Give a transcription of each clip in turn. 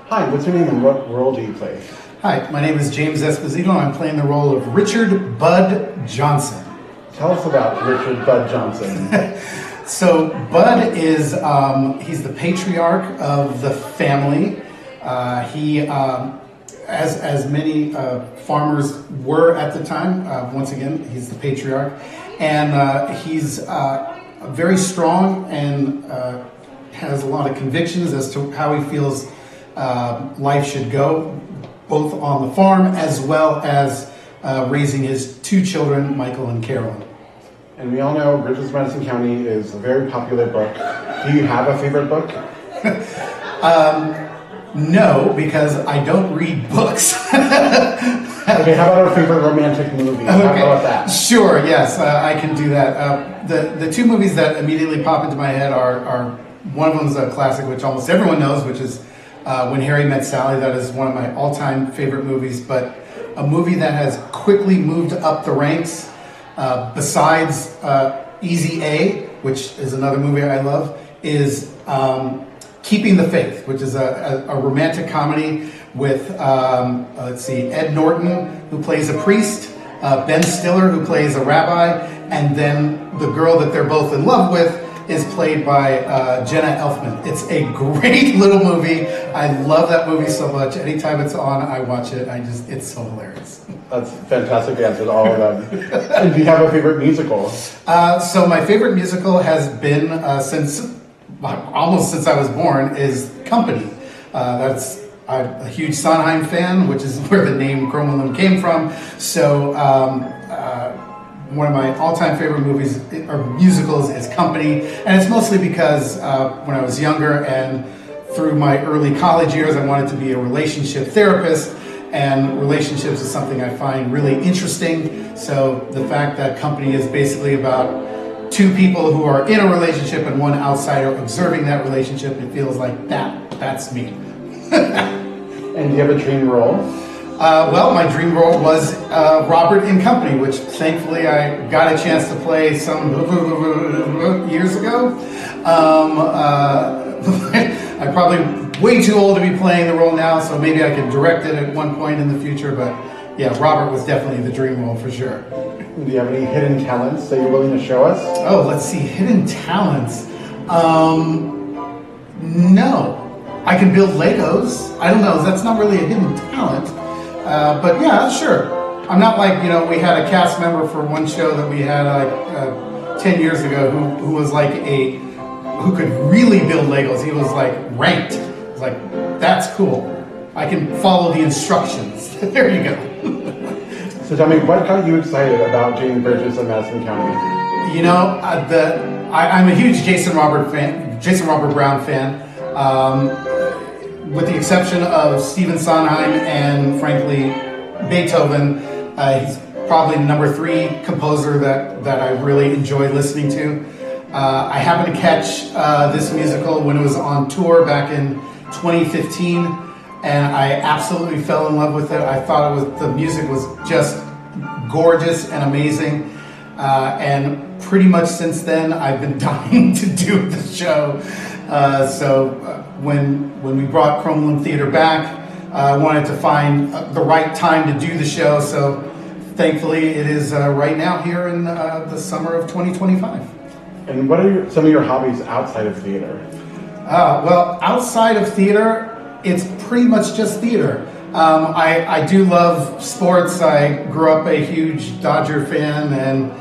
Hi, what's your name and what role do you play? Hi, my name is James Esposito and I'm playing the role of Richard Bud Johnson. Tell us about Richard Bud Johnson. So Bud is, he's the patriarch of the family. He, as many farmers were at the time, once again, he's the patriarch. And he's very strong and has a lot of convictions as to how he feels life should go, both on the farm as well as raising his two children, Michael and Carolyn. And we all know Bridges of Madison County is a very popular book. Do you have a favorite book? No, because I don't read books. Okay, how about our favorite romantic movie? How about that? Sure, yes, I can do that. The two movies that immediately pop into my head are one of them is a classic, which almost everyone knows, which is When Harry Met Sally. That is one of my all-time favorite movies, but a movie that has quickly moved up the ranks, besides Easy A, which is another movie I love, is Keeping the Faith, which is a romantic comedy with, Ed Norton, who plays a priest, Ben Stiller, who plays a rabbi, and then the girl that they're both in love with is played by Jenna Elfman. It's a great little movie. I love that movie so much. Anytime it's on, I watch it. it's so hilarious. That's fantastic answer to all of them. And do you have a favorite musical? So my favorite musical has been almost since I was born is Company. I'm a huge Sondheim fan, which is where the name Chromolume came from. So one of my all-time favorite movies or musicals is Company, and it's mostly because when I was younger and through my early college years, I wanted to be a relationship therapist, and relationships is something I find really interesting. So the fact that Company is basically about two people who are in a relationship and one outsider observing that relationship, it feels like that's me. And do you have a dream role? Well, my dream role was Robert in Company, which thankfully I got a chance to play some years ago. I'm probably way too old to be playing the role now, so maybe I could direct it at one point in the future, but yeah, Robert was definitely the dream role for sure. Do you have any hidden talents that you're willing to show us? Oh, let's see, hidden talents. No. I can build Legos. I don't know, that's not really a hidden talent. But yeah, sure. I'm not like, we had a cast member for one show that we had 10 years ago who was like who could really build Legos. He was like ranked. I was like, that's cool. I can follow the instructions. There you go. So tell me, what got you excited about doing Bridges of Madison County? I'm a huge Jason Robert Brown fan. With the exception of Stephen Sondheim and, frankly, Beethoven, he's probably number 3 composer that I really enjoy listening to. I happened to catch this musical when it was on tour back in 2015, and I absolutely fell in love with it. I thought the music was just gorgeous and amazing, and pretty much since then I've been dying to do the show. When we brought Chromolume Theatre back, I wanted to find the right time to do the show, so thankfully it is right now here in the summer of 2025. And what are some of your hobbies outside of theater? Well, outside of theater, it's pretty much just theater. I do love sports. I grew up a huge Dodger fan and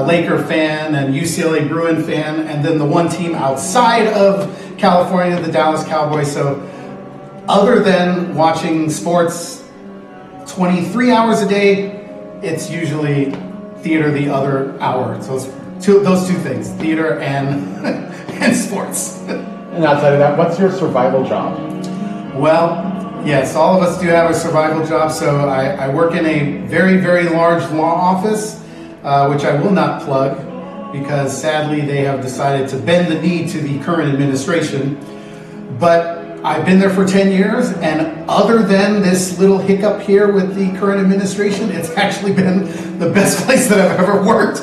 Laker fan and UCLA Bruin fan, and then the one team outside of California, the Dallas Cowboys. So other than watching sports 23 hours a day, it's usually theater the other hour. So it's those two things, theater and and sports. And outside of that, what's your survival job? Well, yes, all of us do have a survival job. So I work in a very, very large law office, which I will not plug because sadly they have decided to bend the knee to the current administration. But I've been there for 10 years, and other than this little hiccup here with the current administration, it's actually been the best place that I've ever worked.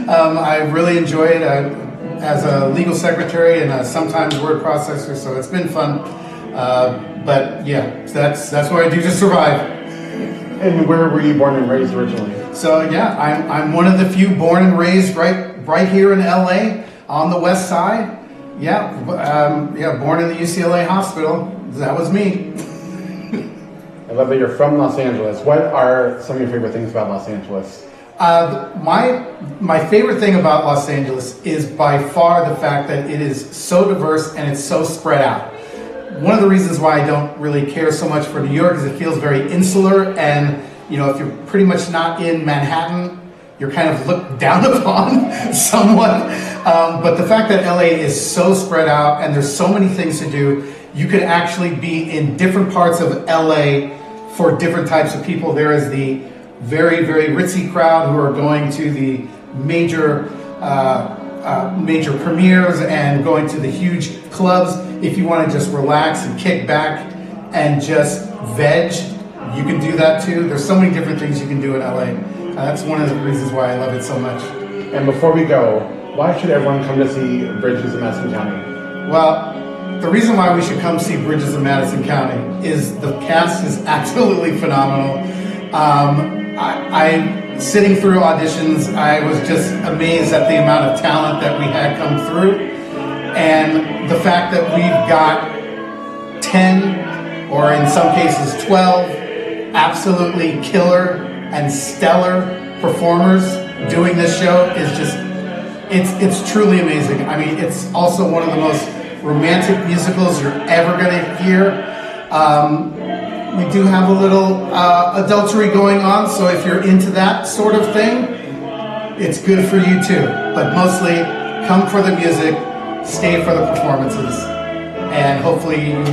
I really enjoy it as a legal secretary and sometimes word processor, so it's been fun. But yeah, that's what I do to survive. And where were you born and raised originally? So yeah, I'm one of the few born and raised right here in LA on the west side. Yeah, born in the UCLA hospital. That was me. I love that you're from Los Angeles. What are some of your favorite things about Los Angeles? My favorite thing about Los Angeles is by far the fact that it is so diverse and it's so spread out. One of the reasons why I don't really care so much for New York is it feels very insular, and if you're pretty much not in Manhattan, you're kind of looked down upon somewhat. But the fact that LA is so spread out and there's so many things to do, you could actually be in different parts of LA for different types of people. There is the very, very ritzy crowd who are going to the major premieres and going to the huge clubs. If you want to just relax and kick back and just veg, you can do that too. There's so many different things you can do in LA. That's one of the reasons why I love it so much. And before we go, why should everyone come to see Bridges of Madison County? Well, the reason why we should come see Bridges of Madison County is the cast is absolutely phenomenal. I sitting through auditions, I was just amazed at the amount of talent that we had come through, and the fact that we've got 10, or in some cases 12, absolutely killer and stellar performers doing this show is just, it's truly amazing. I mean, it's also one of the most romantic musicals you're ever going to hear. We do have a little adultery going on, so if you're into that sort of thing, it's good for you too. But mostly, come for the music, stay for the performances, and hopefully you